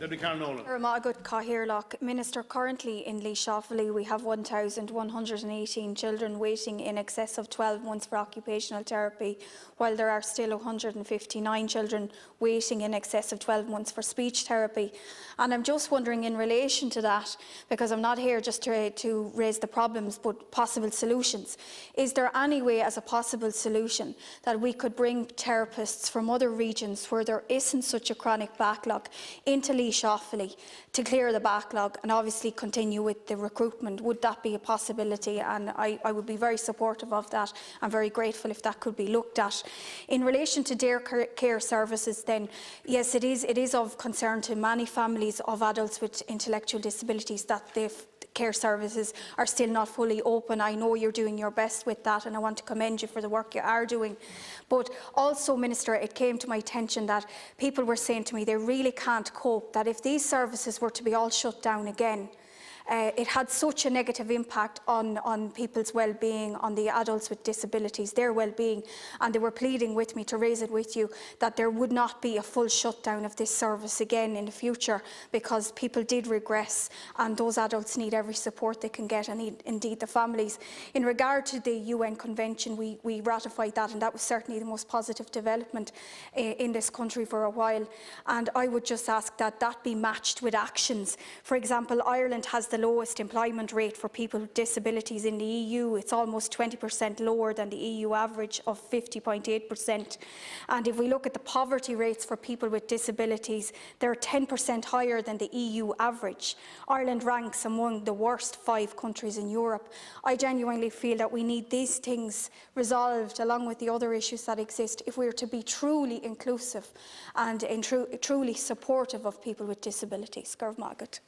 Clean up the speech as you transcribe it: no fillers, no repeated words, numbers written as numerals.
Deputy Carol Nolan. Minister, currently in Laois Shoffley we have 1,118 children waiting in excess of 12 months for occupational therapy, while there are still 159 children waiting in excess of 12 months for speech therapy. And I'm just wondering, in relation to that, because I'm not here just to raise the problems but possible solutions, is there any way as a possible solution that we could bring therapists from other regions where there isn't such a chronic backlog into Laois Shoffley to clear the backlog and obviously continue with the recruitment? Would that be a possibility? And I would be very supportive of that. I'm very grateful if that could be looked at. In relation to day care services then, yes, it is of concern to many families of adults with intellectual disabilities that the care services are still not fully open. I know you're doing your best with that, and I want to commend you for the work you are doing. But also, Minister, it came to my attention that people were saying to me they really can't cope, that if these services were to be all shut down again, it had such a negative impact on people's well-being, on the adults with disabilities, their well-being, and they were pleading with me to raise it with you that there would not be a full shutdown of this service again in the future, because people did regress and those adults need every support they can get, and indeed the families. In regard to the UN Convention, we ratified that, and that was certainly the most positive development in this country for a while, and I would just ask that that be matched with actions. For example, Ireland has the lowest employment rate for people with disabilities in the EU. It's almost 20% lower than the EU average of 50.8%. And if we look at the poverty rates for people with disabilities, they're 10% higher than the EU average. Ireland ranks among the worst 5 countries in Europe. I genuinely feel that we need these things resolved along with the other issues that exist if we are to be truly inclusive and truly supportive of people with disabilities. Gurv Magat.